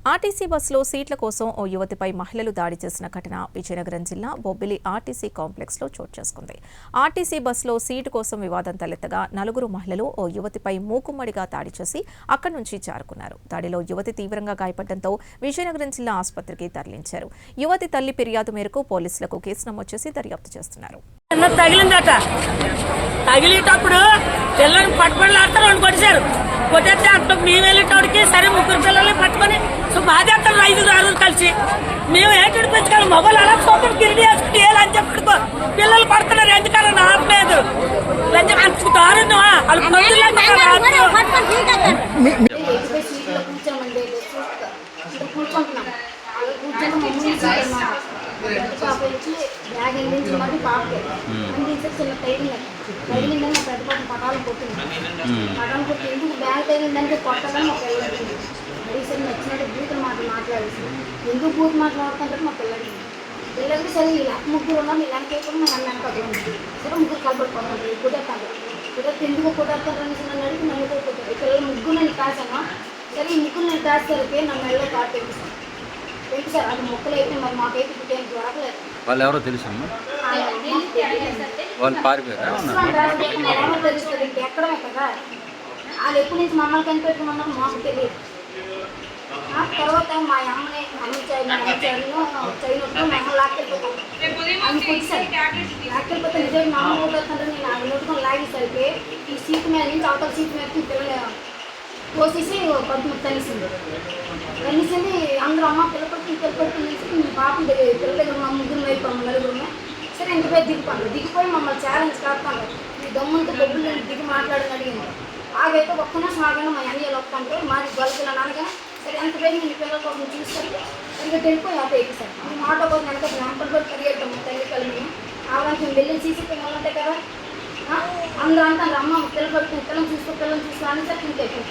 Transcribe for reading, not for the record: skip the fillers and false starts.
RTC బస్సులో సీట్ల కోసం ఓ యువతిపై మహిళలు దాడి చేసిన ఘటన విజయనగరం జిల్లా బొబ్బిలి ఆర్టీసీ కాంప్లెక్స్లో చోటు చేసుకుంది. ఆర్టీసీ బస్సులో సీటు కోసం వివాదం తలెత్తగా నలుగురు మహిళలు ఓ యువతిపై మూకుమ్మడిగా దాడి చేసి అక్కడి నుంచి జారుకున్నారు. దాడిలో యువతి తీవ్రంగా గాయపడడంతో విజయనగరం జిల్లా ఆసుపత్రికి తరలించారు. యువతి తల్లి ఫిర్యాదు మేరకు పోలీసులకు కేసు నమోదు చేసి దర్యాప్తు చేస్తున్నారు. తగిలేటప్పుడు పిల్లలు పట్టుబడులాడతారు వాళ్ళు కొట్టేశారు. కొట్టేస్తే అప్పుడు మేము వెళ్ళేటోడికి సరే ముగ్గురు పిల్లల్ని పట్టుకొని బాధేస్తారు 5-6 కలిసి మేము ఏంటంటే పెంచుకోవాలి మొబైల్ అలా సోపం గిరిడి వేసుకుని అని చెప్పి పిల్లలు పడుతున్నారు. ఎందుకన్నా నాపలేదు అంత దారుణమా వాళ్ళు పాప వచ్చి బ్యాగ్ అందించమని పాపకి అందించి చిన్న తగిలిందని మా పెద్ద పాప పటాలు కొట్టింది. పటాలు కొట్టి ఎందుకు బ్యాగ్ తగిలిందంటే కొట్టదని మా పిల్లలకి ఈసారి నచ్చినట్టు బూతులు మాట్లాడేసి ఎందుకు బూత్ మాట్లాడుతుంటే మా పిల్లలకి సరే ఇలా ముగ్గురు ఉన్నాం ఇలాంటి కూడా మా అన్న కట్టుకుంది. సరే ముగ్గురు కలపడుకోవాలి కుదరతాను కుదరతే ఎందుకు కుదరతారు అనేసి నన్ను అడిగి నన్ను కుదరతారు. ఈ పిల్లలు ముగ్గురు నేను కాసాను. సరే ఈ ముగ్గురు నేను కాసేసరికి నా మెడలో కాటు తెప్పిస్తాను. సార్ అది మొక్కలు అయితే మరి మాకైతే పుట్టేది దొరకలేదు. వాళ్ళు ఎవరో తెలుసమ్మా? వాళ్ళు పారిపోయారు తెలుస్తుంది ఎక్కడమే కదా. వాళ్ళు ఎప్పటి నుంచి మమ్మల్ని కనిపెట్టుకున్నారో మాకు తెలియదు. ఆ తర్వాత మా అమ్మని చైనట్టు మమ్మల్ని లాక్కెళ్ళిపోతాను లాక్కెళ్ళిపోతే నిజంగా మా అమ్మ పోతుంటే నేను అది నొట్టుకొని లాగేసరికి ఈ సీట్ మీద నుంచి అవతల సీట్ మీద పిల్లలు పోసేసి కొంతమంది కలిసింది. అందరూ అమ్మ పిల్లపడుతుంది పాపం పిల్లల దగ్గర మా ముగ్గురు అయిపోయాము నలుగురు. సరే ఇంటిపై దిగిపోయి మమ్మల్ని ఛాలెంజ్ కాస్తాను ఈ దమ్ములతో డబ్బులు దిగి మాట్లాడని అడిగింది. ఆగైతే ఒక్క నిమిషం ఆగండి మా అన్నయ్యలు వస్తాంటే మాది గొలకలు అనగా సరే ఎంత పేరు మీ పిల్లల కోసం చూస్తారు సరిగ్గా వెళ్ళిపోయి ఆటో ఎక్కిసారు. మేము ఆటో కోసం వెనక వెంపలు కూడా పరిగెట్టాము తల్లి కలిగి ఆవానికి మేము వెళ్ళి సీసీ పిల్లలు ఉంటాయి కదా అందరూ అంటారు అమ్మ పిల్లలు చూసుకో అని సరే ఇంకెక్కి